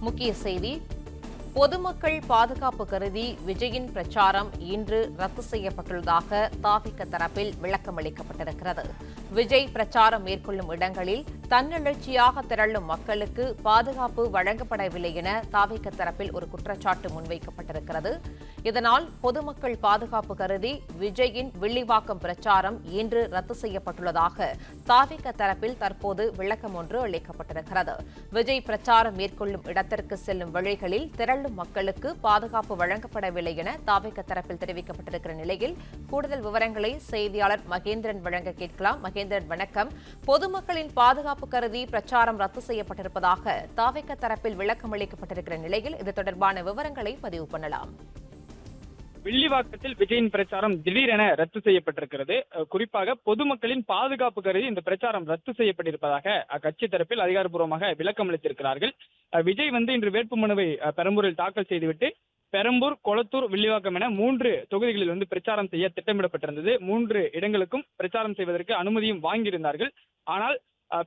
முக்கிய செய்தி: பொதுமக்கள் பாதுகாப்பு கருதி விஜயின் பிரச்சாரம் இன்று ரத்து செய்யப்பட்டுள்ளதாக தாவிக தரப்பில் விளக்கம் அளிக்கப்பட்டிருக்கிறது. விஜய் பிரச்சாரம் மேற்கொள்ளும் இடங்களில் தன்னெழுச்சியாக திரளும் மக்களுக்கு பாதுகாப்பு வழங்கப்படவில்லை என தாவிக தரப்பில் ஒரு குற்றச்சாட்டு முன்வைக்கப்பட்டிருக்கிறது. இதனால் பொதுமக்கள் பாதுகாப்பு கருதி விஜயின் வில்லிவாக்கம் பிரச்சாரம் இன்று ரத்து செய்யப்பட்டுள்ளதாக தாவிக தரப்பில் தற்போது விளக்கம் ஒன்று அளிக்கப்பட்டிருக்கிறது. விஜய் பிரச்சாரம் மேற்கொள்ளும் இடத்திற்கு செல்லும் வழிகளில் திரளும் மக்களுக்கு பாதுகாப்பு வழங்கப்படவில்லை என தாவிக தரப்பில் தெரிவிக்கப்பட்டிருக்கிற நிலையில் கூடுதல் விவரங்களை செய்தியாளர் மகேந்திரன் வழங்க கேட்கலாம். மகேந்திரன், வணக்கம். பொதுமக்களின் பாதுகாப்பு கருதி பிரச்சாரம் ரத்து செய்யப்பட்டிருப்பதாக தாவிக தரப்பில் விளக்கம் அளிக்கப்பட்டிருக்கிற நிலையில் இது தொடர்பான விவரங்களை பதிவு பண்ணலாம். வில்லிவாக்கத்தில் விஜயின் பிரச்சாரம் திடீரென ரத்து செய்யப்பட்டிருக்கிறது. குறிப்பாக பொதுமக்களின் பாதுகாப்பு கருதி இந்த பிரச்சாரம் ரத்து செய்யப்பட்டிருப்பதாக அக்கட்சி தரப்பில் அதிகாரப்பூர்வமாக விளக்கம் அளித்திருக்கிறார்கள். விஜய் இன்று வேட்புமனுவை பெரம்பூரில் தாக்கல் செய்துவிட்டு பெரம்பூர், கொளத்தூர், வில்லிவாக்கம் என 3 தொகுதிகளில் பிரச்சாரம் செய்ய திட்டமிடப்பட்டிருந்தது. 3 இடங்களுக்கும் பிரச்சாரம் செய்வதற்கு அனுமதியும் வாங்கியிருந்தார்கள். ஆனால்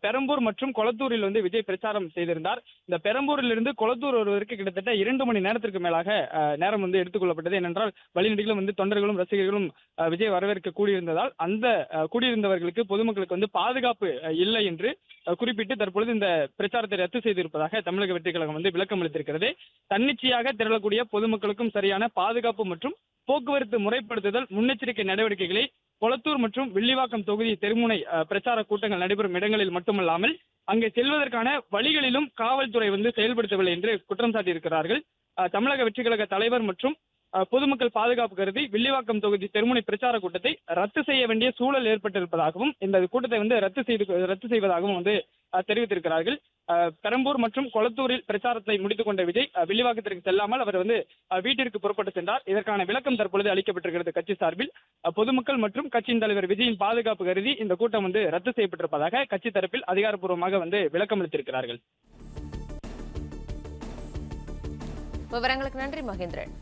பெரம்பூர் மற்றும் கொளத்தூரில் விஜய் பிரச்சாரம் செய்திருந்தார். இந்த பெரம்பூரிலிருந்து கொளத்தூர் வருவதற்கு கிட்டத்தட்ட 2 மணி நேரத்திற்கு மேலாக நேரம் எடுத்துக் கொள்ளப்பட்டது. ஏனென்றால் வழிநெடுகிலும் தொண்டர்களும் ரசிகர்களும் விஜய் வரவேற்க கூடியிருந்ததால் அந்த கூடியிருந்தவர்களுக்கு பொதுமக்களுக்கு பாதுகாப்பு இல்லை என்று குறிப்பிட்டு தற்பொழுது இந்த பிரச்சாரத்தை ரத்து செய்திருப்பதாக தமிழக வெற்றிக் கழகம் விளக்கம் அளித்திருக்கிறது. தன்னிச்சையாக திரளக்கூடிய பொதுமக்களுக்கும் சரியான பாதுகாப்பு மற்றும் போக்குவரத்து முறைப்படுத்துதல் முன்னெச்சரிக்கை நடவடிக்கைகளை கொளத்தூர் மற்றும் வில்லிவாக்கம் தொகுதி தெருமுனை பிரச்சார கூட்டங்கள் நடைபெறும் இடங்களில் மட்டுமல்லாமல் அங்கே செல்வதற்கான வழிகளிலும் காவல்துறை செயல்படுத்தவில்லை என்று குற்றம் சாட்டியிருக்கிறார்கள். தமிழக வெற்றிக் கழக தலைவர் மற்றும் பொதுமக்கள் பாதுகாப்பு கருதி வில்லிவாக்கம் தொகுதி தெருமுனை பிரச்சார கூட்டத்தை ரத்து செய்ய வேண்டிய சூழல் ஏற்பட்டிருப்பதாகவும் இந்த கூட்டத்தை ரத்து செய்வதாகவும் தெரிவித்திருக்கிறார்கள். பெரம்பூர் மற்றும் கொளத்தூரில் பிரச்சாரத்தை முடித்துக் கொண்ட விஜய் வில்லிவாக்கத்திற்கு செல்லாமல் அவர் வீட்டிற்கு புறப்பட்டு சென்றார். இதற்கான விளக்கம் தற்பொழுது அளிக்கப்பட்டிருக்கிறது. கட்சி சார்பில் பொதுமக்கள் மற்றும் கட்சியின் தலைவர் விஜயின் பாதுகாப்பு கருதி இந்த கூட்டம் ரத்து செய்யப்பட்டிருப்பதாக கட்சி தரப்பில் அதிகாரப்பூர்வமாக விளக்கம் அளித்திருக்கிறார்கள். விவரங்களுக்கு நன்றி மகேந்திரன்.